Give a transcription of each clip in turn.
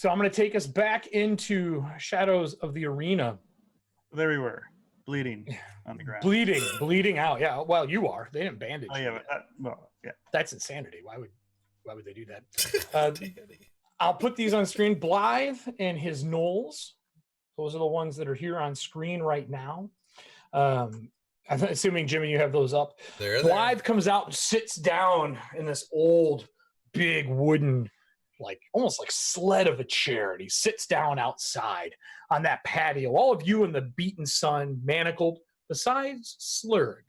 So I'm going to take us back into Shadows of the Arena. There we were, bleeding on the ground. Bleeding out. Yeah, well, you are. They didn't bandage you. Yeah, but That's insanity. Why would they do that? I'll put these on screen. Blythe and his gnolls. Those are the ones that are here on screen right now. I'm assuming, Jimmy, you have those up. Blythe comes out and sits down in this old, big wooden, almost like sled of a chair. And he sits down outside on that patio. All of you in the beaten sun, manacled, besides Slurg.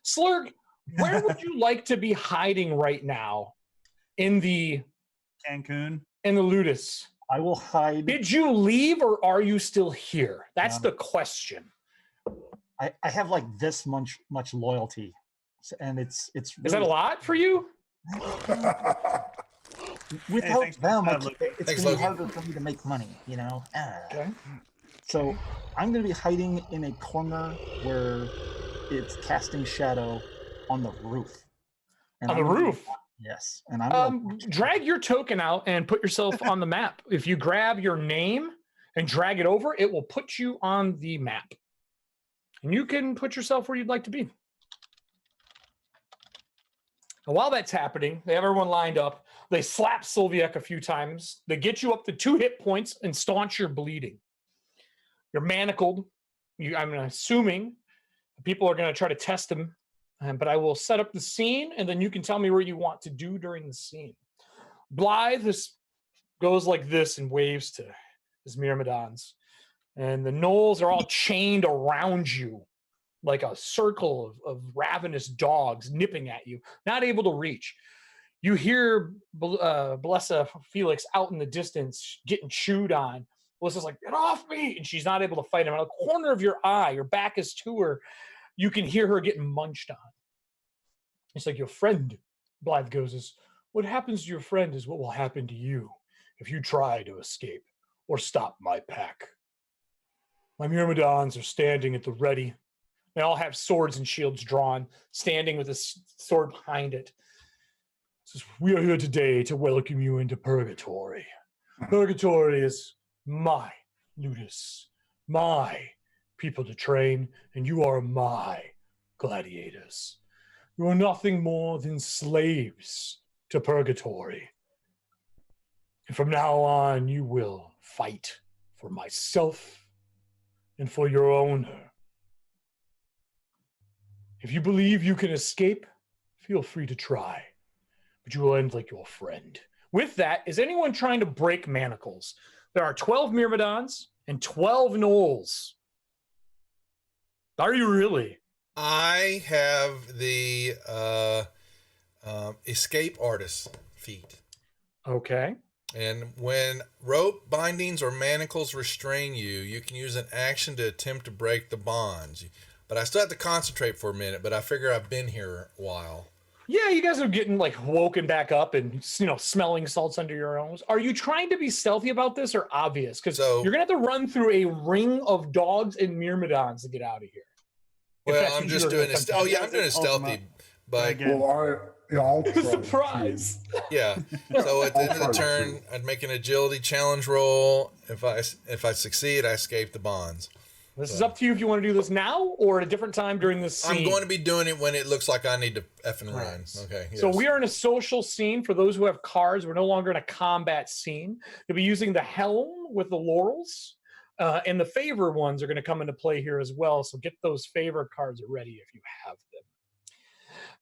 Slurg, where would you like to be hiding right now in the Cancun? In the Ludus? I will hide. Did you leave or are you still here? That's the question. I have like this much loyalty, and it's really, is that a lot for you? Without them, it's gonna be harder for me to make money, you know. Okay. So I'm gonna be hiding in a corner where it's casting shadow on the roof. On the roof. Yes, and I'm drag your token out and put yourself on the map. If you grab your name and drag it over, it will put you on the map. And you can put yourself where you'd like to be. And while that's happening, they have everyone lined up. They slap Sylviek a few times. They get you up to 2 hit points and staunch your bleeding. You're manacled. I'm assuming people are going to try to test him. But I will set up the scene, and then you can tell me what you want to do during the scene. Blythe goes like this and waves to his myrmidons. And the gnolls are all chained around you like a circle of ravenous dogs nipping at you, not able to reach. You hear Blessa Felix out in the distance getting chewed on. Blessa's like, get off me! And she's not able to fight him. Out of the corner of your eye, your back is to her, you can hear her getting munched on. It's like, your friend, Blythe goes, is what happens to your friend is what will happen to you if you try to escape or stop my pack. My myrmidons are standing at the ready. They all have swords and shields drawn, standing with a sword behind it. It says, we are here today to welcome you into Purgatory. Purgatory is my Ludus, my people to train, and you are my gladiators. You are nothing more than slaves to Purgatory. And from now on, you will fight for myself and for your owner. If you believe you can escape, feel free to try, but you will end like your friend. With that, is anyone trying to break manacles? There are 12 myrmidons and 12 gnolls. Are you really? I have the escape artist feat. Okay. And when rope bindings or manacles restrain you, you can use an action to attempt to break the bonds. But I still have to concentrate for a minute, but I figure I've been here a while. Yeah, you guys are getting woken back up and, smelling salts under your nose. Are you trying to be stealthy about this or obvious? Because you're going to have to run through a ring of dogs and myrmidons to get out of here. Well, I'm just doing this. Oh, yeah, I'm doing it stealthy. But I'll try. Surprise. Yeah. So at the end of the turn, I'd make an agility challenge roll. If I succeed, I escape the bonds. This is up to you if you want to do this now or at a different time during this scene. I'm going to be doing it when it looks like I need to effing run. Okay. Yes. So we are in a social scene. For those who have cards, we're no longer in a combat scene. You'll be using the helm with the laurels. And the favor ones are going to come into play here as well. So get those favor cards ready if you have them.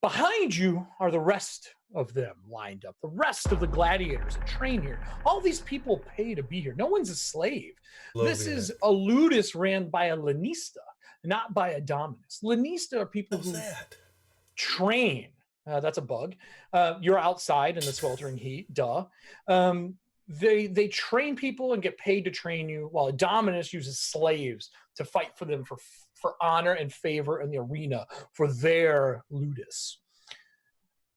Behind you are the rest of them lined up. The rest of the gladiators that train here. All these people pay to be here. No one's a slave. This is a ludus ran by a lanista, not by a dominus. Lanista are people who train. That's a bug. You're outside in the sweltering heat. Duh. They train people and get paid to train you, while a dominus uses slaves to fight for them for honor and favor in the arena for their ludus.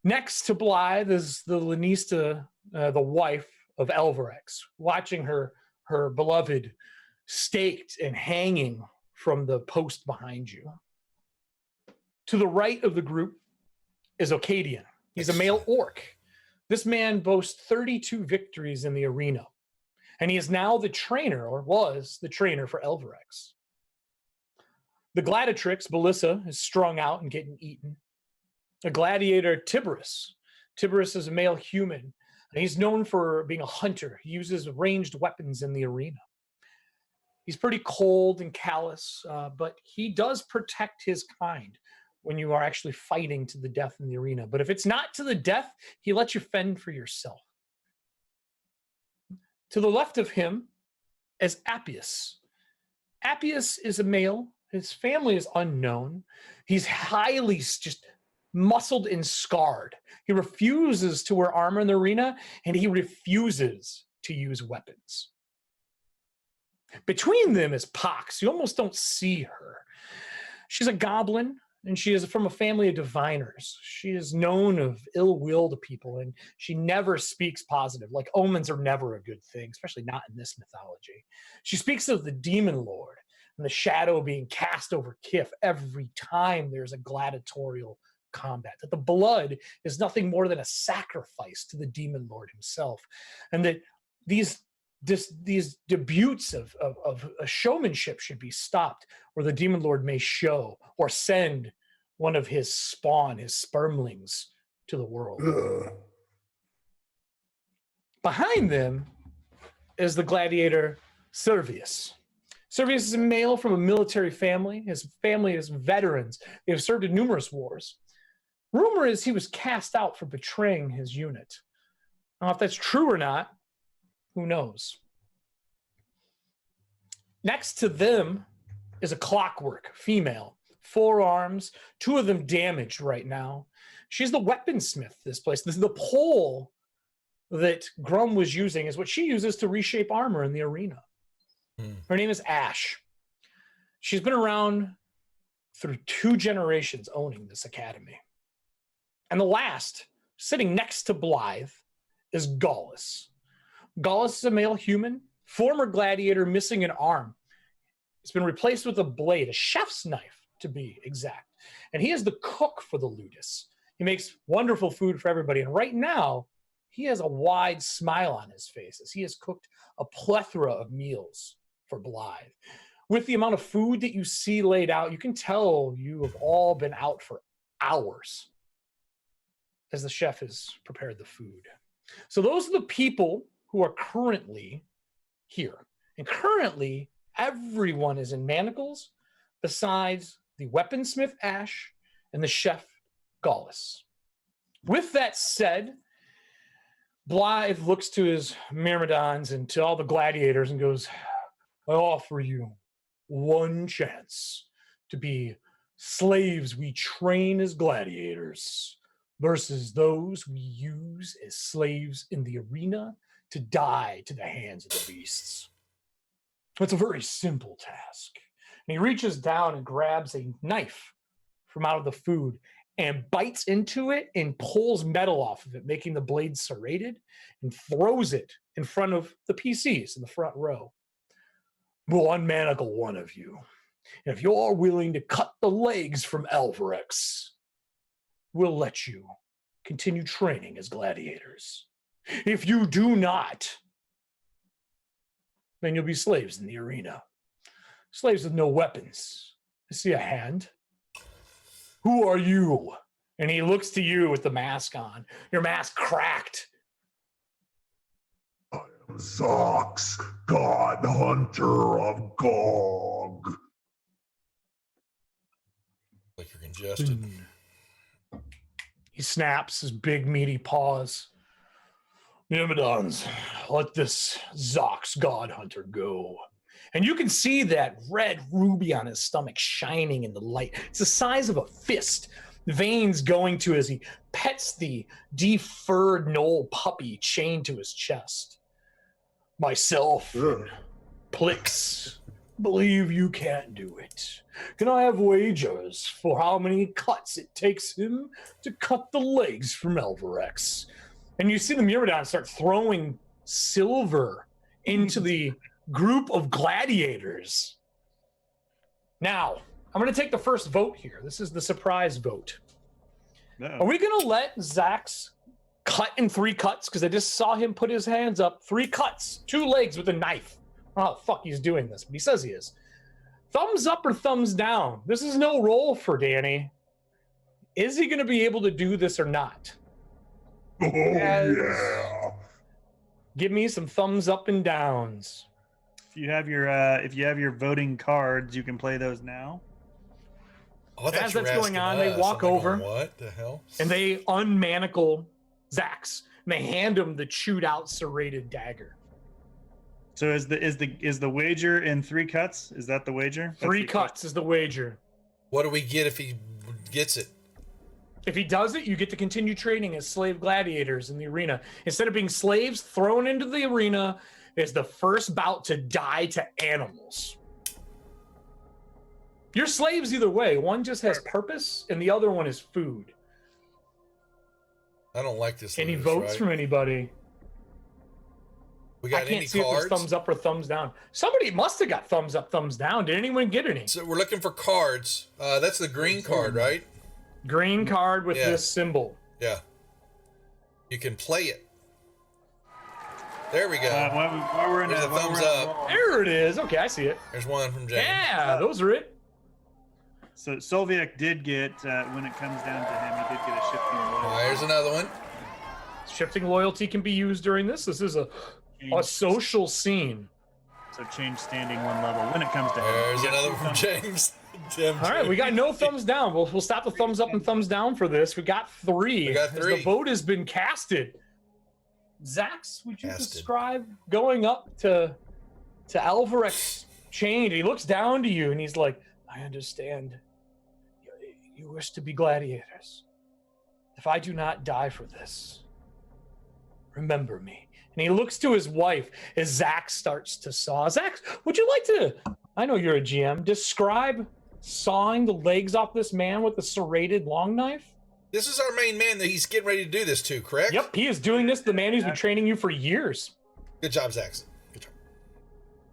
Next to Blythe is the Lanista, the wife of Elvarex, watching her beloved staked and hanging from the post behind you. To the right of the group is Ocadian. He's a male orc. This man boasts 32 victories in the arena. And he is now the trainer, or was the trainer, for Elverex. The gladiatrix, Belissa, is strung out and getting eaten. The gladiator, Tiberius. Tiberius is a male human, and he's known for being a hunter. He uses ranged weapons in the arena. He's pretty cold and callous, but he does protect his kind when you are actually fighting to the death in the arena. But if it's not to the death, he lets you fend for yourself. To the left of him is Appius. Appius is a male. His family is unknown. He's highly just muscled and scarred. He refuses to wear armor in the arena, and he refuses to use weapons. Between them is Pox. You almost don't see her. She's a goblin, and she is from a family of diviners. She is known of ill will to people, and she never speaks positive. Like, omens are never a good thing, especially not in this mythology. She speaks of the demon lord and the shadow being cast over Kif every time there's a gladiatorial combat, that the blood is nothing more than a sacrifice to the demon lord himself, and that these debuts of showmanship should be stopped, or the demon lord may show or send one of his spawn, his spermlings, to the world. Ugh. Behind them is the gladiator Servius. Servius is a male from a military family. His family is veterans. They have served in numerous wars. Rumor is he was cast out for betraying his unit. Now, if that's true or not, who knows? Next to them is a clockwork female. 4 arms, 2 of them damaged right now. She's the weaponsmith this place. This is the pole that Grum was using is what she uses to reshape armor in the arena. Her name is Ash. She's been around through 2 generations owning this academy. And the last, sitting next to Blythe, is Gallus. Gallus is a male human, former gladiator missing an arm. It's been replaced with a blade, a chef's knife to be exact. And he is the cook for the Ludus. He makes wonderful food for everybody. And right now, he has a wide smile on his face as he has cooked a plethora of meals for Blythe. With the amount of food that you see laid out, you can tell you have all been out for hours as the chef has prepared the food. So those are the people who are currently here. And currently, everyone is in manacles besides the weaponsmith Ash and the chef Gallus. With that said, Blythe looks to his myrmidons and to all the gladiators and goes, I offer you one chance to be slaves we train as gladiators versus those we use as slaves in the arena to die to the hands of the beasts. It's a very simple task. And he reaches down and grabs a knife from out of the food and bites into it and pulls metal off of it, making the blade serrated, and throws it in front of the PCs in the front row. We'll unmanacle one of you. And if you're willing to cut the legs from Elverex, we'll let you continue training as gladiators. If you do not, then you'll be slaves in the arena. Slaves with no weapons. I see a hand. Who are you? And he looks to you with the mask on. Your mask cracked. I am Zox, God Hunter of Gog. Like you're congested. He snaps his big meaty paws. Myrmidons, let this Zox God Hunter go. And you can see that red ruby on his stomach shining in the light. It's the size of a fist. The veins going to as he pets the defurred knoll puppy chained to his chest. Myself, Ugh. Plix, believe you can't do it. Can I have wagers for how many cuts it takes him to cut the legs from Elverex? And you see the Myrmidons start throwing silver into the group of gladiators. Now, I'm going to take the first vote here. This is the surprise vote. No. Are we going to let Zax cut in 3 cuts because I just saw him put his hands up. 3 cuts, 2 legs with a knife. I don't know how the fuck he's doing this, but he says he is. Thumbs up or thumbs down? This is no roll for Danny. Is he going to be able to do this or not? Oh, Yes. yeah. Give me some thumbs up and downs. If you have your voting cards, you can play those now. Oh, I thought As you were that's going asking on, they us. walk I'm like, over. What the hell? And they unmanacle Zax. And they hand him the chewed out serrated dagger. So is the wager in 3 cuts? Is that the wager? 3 cuts is the wager. What do we get if he gets it? If he does it, you get to continue training as slave gladiators in the arena. Instead of being slaves thrown into the arena, is the first bout to die to animals. You're slaves either way. One just has purpose, and the other one is food. I don't like this. Any lose, votes right? from anybody? We got I can't any see if cards? there's thumbs up or thumbs down. Somebody must have got thumbs up, thumbs down. Did anyone get any? So we're looking for cards. That's the green card, right? Green card with Yeah. this symbol. Yeah. You can play it. There we go. While we're in There's a while thumbs we're in up. roll. There it is. Okay, I see it. There's one from James. Yeah, those are it. So Soviak did get, when it comes down to him, he did get a shifting loyalty. There's another one. Shifting loyalty can be used during this. This is a social scene. So change standing 1 level when it comes to him. There's You got another 2 one from thumbs. James. Tim, All right, we got no thumbs down. We'll stop the thumbs up and thumbs down for this. We got 3. We got As 3. the vote has been casted. Zax, would you Casted. describe going up to Alvarez chained? He looks down to you and he's like, I understand. You wish to be gladiators. If I do not die for this, remember me. And he looks to his wife as Zax starts to saw. Zax, would you like to, I know you're a GM, describe sawing the legs off this man with a serrated long knife? This is our main man that he's getting ready to do this to, correct? Yep, he is doing this. The man who's been training you for years. Good job, Zach. Good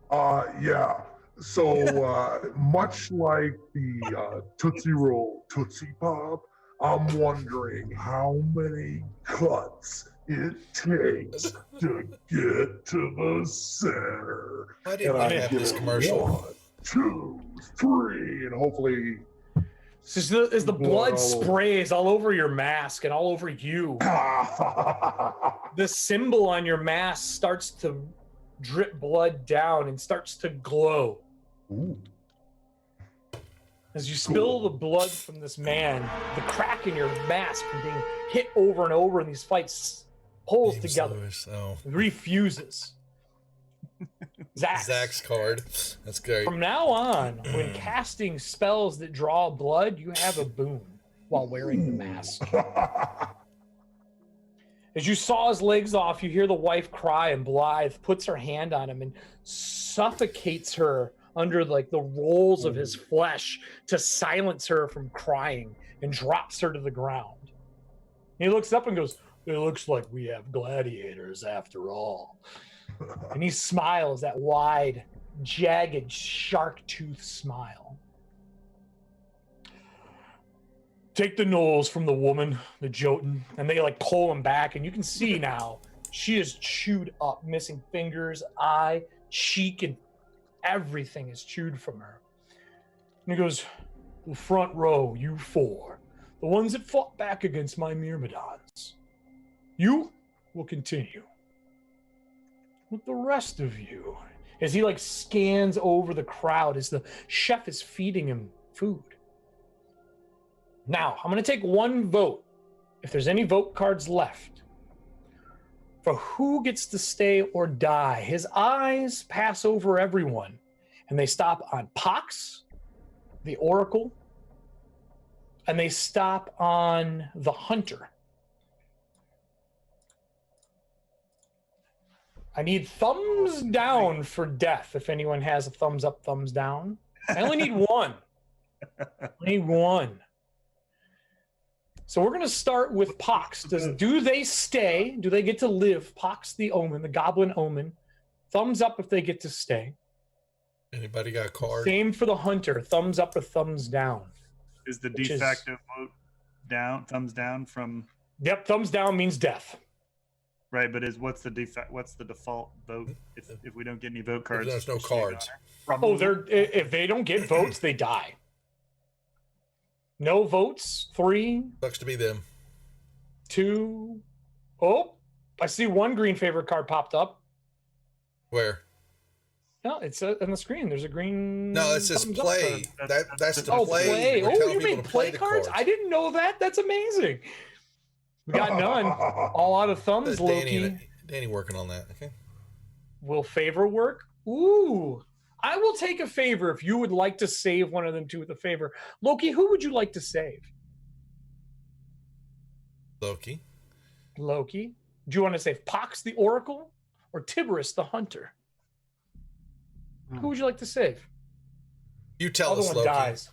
job. Yeah. So, much like the Tootsie Roll Tootsie Pop, I'm wondering how many cuts it takes to get to the center. Why didn't we have this commercial? 1, 2, 3, and hopefully. As the blood Whoa. sprays all over your mask and all over you, the symbol on your mask starts to drip blood down and starts to glow. Ooh. As you spill the blood from this man, the crack in your mask from being hit over and over in these fights pulls James together, Lewis. Oh, refuses. Zach's card. That's great. From now on, when casting spells that draw blood, you have a boon while wearing the mask. As you saw his legs off, you hear the wife cry, and Blythe puts her hand on him and suffocates her under like the rolls of his flesh to silence her from crying and drops her to the ground. He looks up and goes, "It looks like we have gladiators after all." And he smiles, that wide, jagged, shark tooth smile. Take the nose from the woman, the Jotun, and they like pull him back, and you can see now she is chewed up, missing fingers, eye, cheek, and everything is chewed from her. And he goes, "The front row, you 4, the ones that fought back against my myrmidons. You will continue. With the rest of you," as he like scans over the crowd as the chef is feeding him food. Now, I'm going to take 1 vote, if there's any vote cards left, for who gets to stay or die. His eyes pass over everyone, and they stop on Pox, the Oracle, and they stop on the Hunter. I need thumbs down for death if anyone has a thumbs up, thumbs down. I only need 1. I need 1. So we're going to start with Pox. Do they stay? Do they get to live? Pox the Omen, the Goblin Omen. Thumbs up if they get to stay. Anybody got a card? Same for the Hunter. Thumbs up or thumbs down. Is the Which de is- facto vote down, thumbs down from Yep, thumbs down means death. Right, but what's the default vote if we don't get any vote cards? There's no Just leave it cards. on Oh, if they don't get votes, they die. No votes. 3, Sucks to be them. 2. Oh, I see one green favorite card popped up. Where? No, it's on the screen. There's a green. No, it says thumbs up play. card. That's the Oh, play. play. We're Oh, telling you people made to play the cards? I didn't know that. That's amazing. We got none. All out of thumbs, Loki. Danny working on that. Okay. Will favor work? Ooh. I will take a favor if you would like to save one of them two with a favor. Loki, who would you like to save? Loki. Loki. Do you want to save Pox the Oracle or Tiberius the Hunter? Who would you like to save? You tell Other us, one Loki. dies.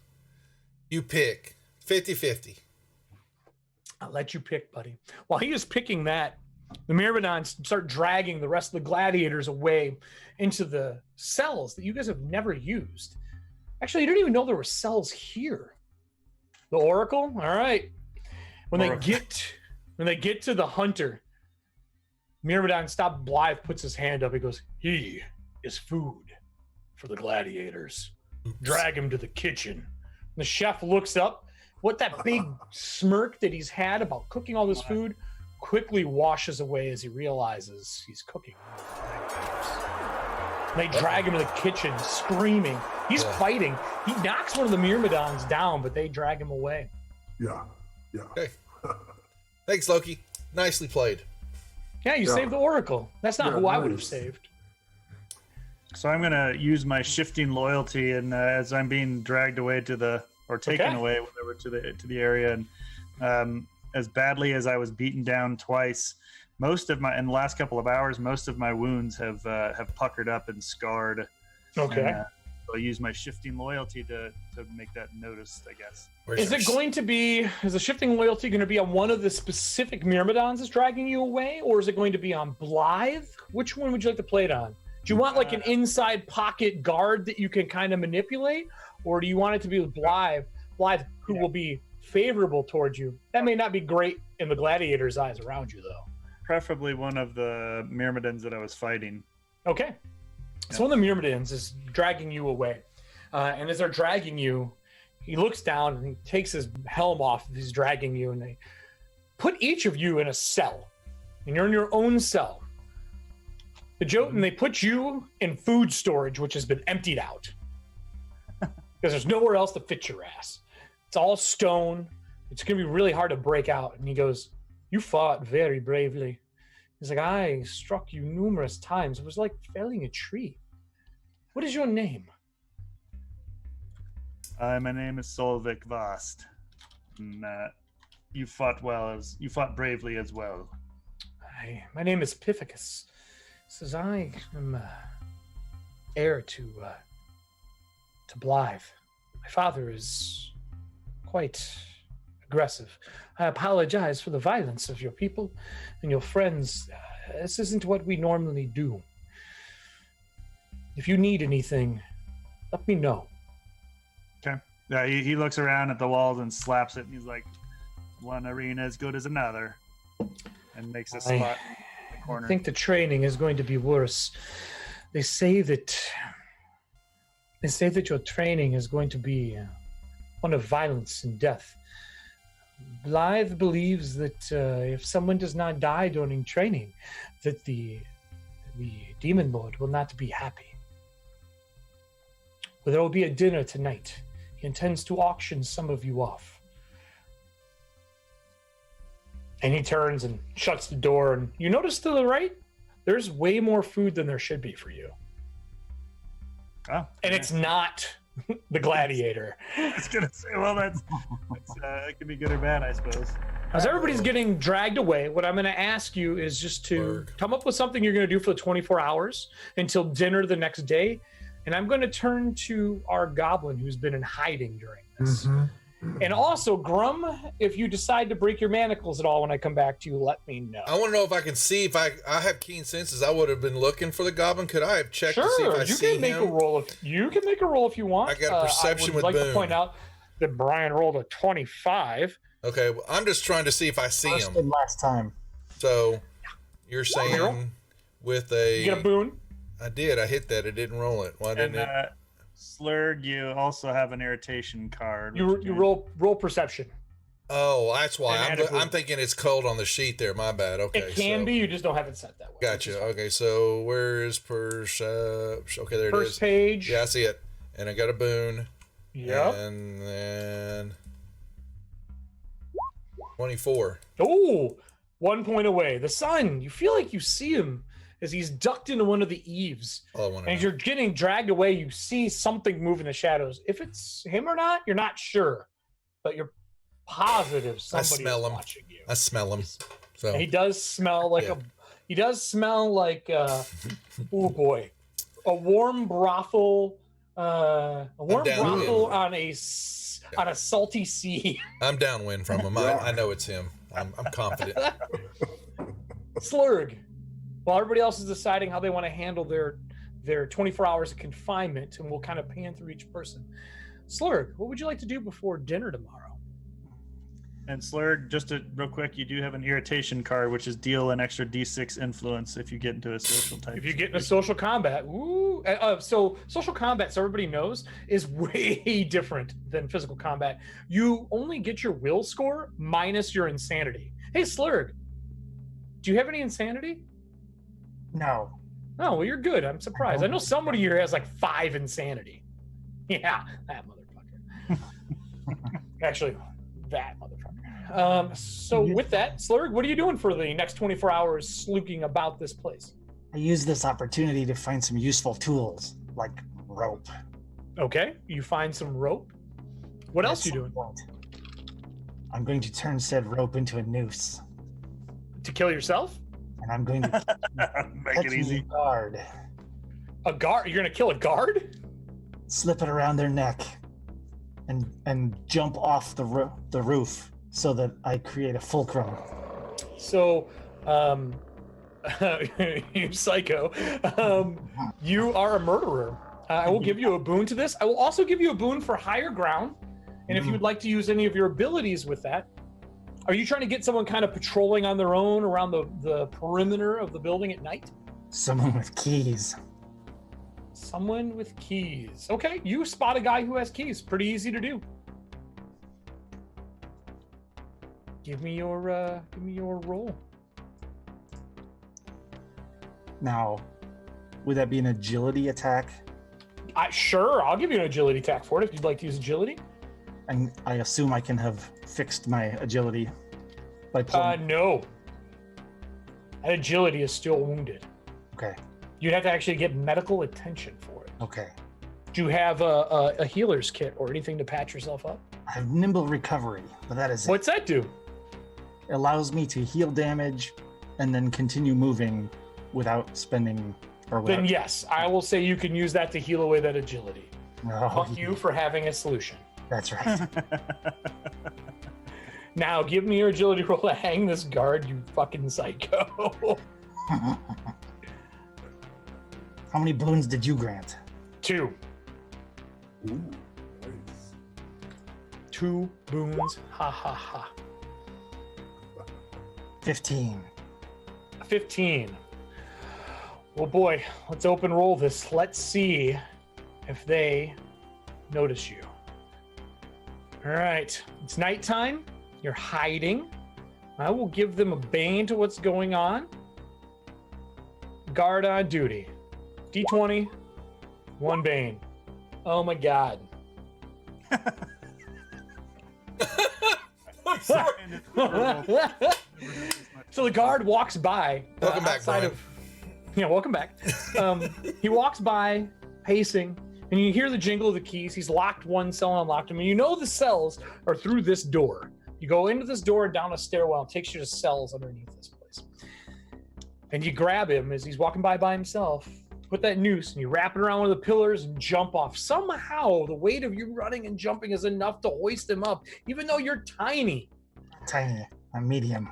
You pick. 50-50. I'll let you pick, buddy. While he is picking that, the Myrmidons start dragging the rest of the gladiators away into the cells that you guys have never used. Actually, you didn't even know there were cells here. The Oracle? All right. When they get to the Hunter, Myrmidon stop. Blythe puts his hand up. He goes, "He is food for the gladiators. Drag him to the kitchen." The chef looks up. What that big smirk that he's had about cooking all this food quickly washes away as he realizes he's cooking. They drag him to the kitchen, screaming. He's fighting. He knocks one of the Myrmidons down, but they drag him away. Yeah. Okay. Thanks, Loki. Nicely played. Yeah, you saved the Oracle. That's not who I would have saved. So I'm gonna use my shifting loyalty, and as I'm being dragged away taken away, whatever, to the area, and as badly as I was beaten down twice, in the last couple of hours, most of my wounds have puckered up and scarred. Okay. And, so I'll use my shifting loyalty to make that noticed, I guess. Is the shifting loyalty going to be on one of the specific Myrmidons that's dragging you away, or is it going to be on Blythe? Which one would you like to play it on? Do you want like an inside pocket guard that you can kind of manipulate, or do you want it to be with Blythe, who will be favorable towards you? That may not be great in the gladiators' eyes around you, though. Preferably one of the Myrmidons that I was fighting. Okay. So one of the Myrmidons is dragging you away. And as they're dragging you, he looks down and he takes his helm off. He's dragging you, and they put each of you in a cell. And you're in your own cell. The Jotun, they put you in food storage, which has been emptied out. Because there's nowhere else to fit your ass. It's all stone. It's going to be really hard to break out. And he goes, "You fought very bravely." He's like, "I struck you numerous times. It was like felling a tree. What is your name?" My name is Solvik Vast. And, you fought bravely as well. My name is Pithecus. Says I am heir to Blythe. My father is quite aggressive. I apologize for the violence of your people and your friends. This isn't what we normally do. If you need anything, let me know. Okay. Yeah, he looks around at the walls and slaps it, and he's like, "One arena as good as another," and makes a spot in the corner. I think the training is going to be worse. They say that your training is going to be one of violence and death. Blythe believes that if someone does not die during training, that the Demon Lord will not be happy. But there will be a dinner tonight. He intends to auction some of you off. And he turns and shuts the door, and you notice to the right, there's way more food than there should be for you. Oh, and it's not the gladiator. I was gonna say, well, that could be good or bad, I suppose. As everybody's getting dragged away, what I'm going to ask you is just to come up with something you're going to do for the 24 hours until dinner the next day. And I'm going to turn to our goblin who's been in hiding during this. And also, Grum, if you decide to break your manacles at all when I come back to you, let me know. I want to know if I can see if I have keen senses. I would have been looking for the goblin. Could I have checked to see if I see him? You can make a roll if you want. I got a perception with I would like Boone. to point out that Brian rolled a 25. Okay, well, I'm just trying to see if I see First him. and last time. So you're saying with a... You get a boon. I did. I hit that. It didn't roll it. Why didn't And it? Slurg, you also have an irritation card. You roll perception. Oh, that's why. and add a boon. I'm thinking it's cold on the sheet there. My bad. Okay. It can be. You just don't have it set that way. Gotcha. Okay, so where is perception? Okay, there it is. First page. Yeah, I see it. And I got a boon. Yep. And then 24. Oh, 1 point away. The sun. You feel like you see him as he's ducked into one of the eaves. Oh, I want And to as you're getting dragged away, you see something move in the shadows. If it's him or not, you're not sure, but you're positive somebody's smell him. watching you. I smell him. So And he does smell like Yeah. oh boy, a warm brothel, downwind. on a salty sea. I'm downwind from him. I know it's him. I'm confident. Slurg. While everybody else is deciding how they want to handle their 24 hours of confinement, and we'll kind of pan through each person. Slurg, what would you like to do before dinner tomorrow? And Slurg, real quick, you do have an irritation card, which is deal an extra D6 influence if you get into a social type. If you get into social combat, so social combat, so everybody knows, is way different than physical combat. You only get your will score minus your insanity. Hey, Slurg, do you have any insanity? No. Oh, well, you're good. I'm surprised. I know somebody here has like 5 insanity. Yeah, that motherfucker. Actually, that motherfucker. So with that, Slurg, what are you doing for the next 24 hours sleuking about this place? I use this opportunity to find some useful tools, like rope. Okay, you find some rope. What else are you doing? I'm going to turn said rope into a noose, To kill yourself? and I'm going to Make catch it a easy. guard, A guard? You're gonna kill a guard? slip it around their neck, and jump off the roof so that I create a fulcrum. So, you psycho. You are a murderer. I will give you a boon to this. I will also give you a boon for higher ground. And if you would like to use any of your abilities with that, are you trying to get someone kind of patrolling on their own around the perimeter of the building at night? Someone with keys. Someone with keys. Okay, you spot a guy who has keys. Pretty easy to do. Give me your roll. Now, would that be an agility attack? Sure, I'll give you an agility attack for it if you'd like to use agility. And I assume I can have fixed my agility by pulling. No. That agility is still wounded. Okay. You'd have to actually get medical attention for it. Okay. Do you have a healer's kit or anything to patch yourself up? I have nimble recovery, but that is What's that do? it. Allows me to heal damage and then continue moving without spending or without. Then yes, I will say you can use that to heal away that agility. Oh, Fuck you for having a solution. That's right. Now give me your agility roll to hang this guard, you fucking psycho. How many boons did you grant? 2. Ooh, nice. 2 boons. Ha ha ha. 15. 15. Well, boy, let's open roll this. Let's see if they notice you. All right, it's nighttime. You're hiding. I will give them a bane to what's going on. Guard on duty. D20, 1 bane. Oh my god. So the guard walks by. Welcome back, outside Brian. Yeah, welcome back. He walks by, pacing, and you hear the jingle of the keys. He's locked one cell and unlocked them. And you know the cells are through this door. You go into this door and down a stairwell. It takes you to cells underneath this place. And you grab him as he's walking by himself. Put that noose and you wrap it around one of the pillars and jump off. Somehow, the weight of you running and jumping is enough to hoist him up, even though you're tiny. Tiny. I'm medium.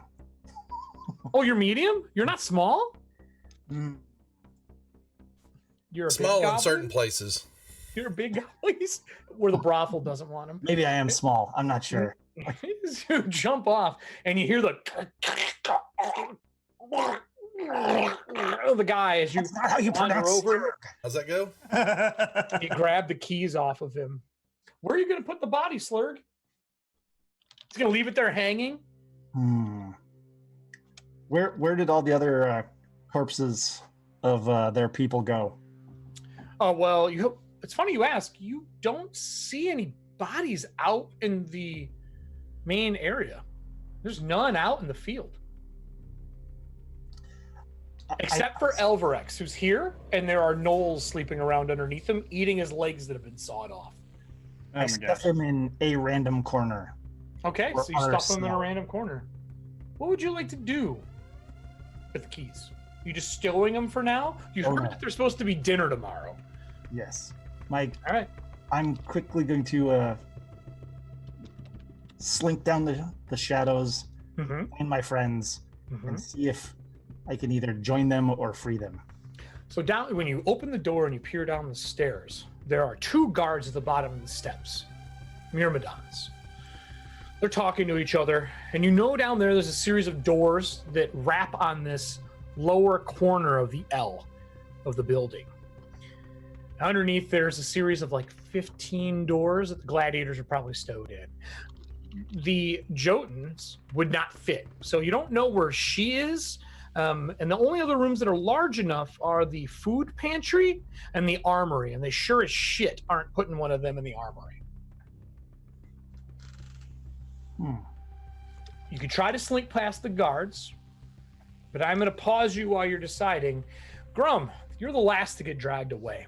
Oh, you're medium? You're not small? Mm. You're a Small big in goblin? certain places. You're a big guy, where the brothel doesn't want him. Maybe I am small. I'm not sure. You jump off, and you hear the guy as you That's not how you wander pronounce over. How's that go? You grab the keys off of him. Where are you going to put the body, Slurg? He's going to leave it there hanging? Where did all the other corpses of their people go? Oh, well, it's funny you ask. You don't see any bodies out in the main area. There's none out in the field. Except for Elvarex, who's here, and there are gnolls sleeping around underneath him, eating his legs that have been sawed off. I stuff him in a random corner. Okay, Or so you stuff them in a arsenal. random corner. What would you like to do with the keys? You just stowing them for now? You heard no. that there's supposed to be dinner tomorrow. Yes, Mike. All right. I'm quickly going to slink down the shadows, Mm-hmm. find my friends, and see if I can either join them or free them. So down when you open the door and you peer down the stairs, there are two guards at the bottom of the steps, myrmidons. They're talking to each other, and you know down there's a series of doors that wrap on this lower corner of the L of the building. Underneath, there's a series of like 15 doors that the gladiators are probably stowed in. The Jotuns would not fit, so you don't know where she is. And the only other rooms that are large enough are the food pantry and the armory, and they sure as shit aren't putting one of them in the armory. You could try to slink past the guards, but I'm going to pause you while you're deciding. Grum, you're the last to get dragged away.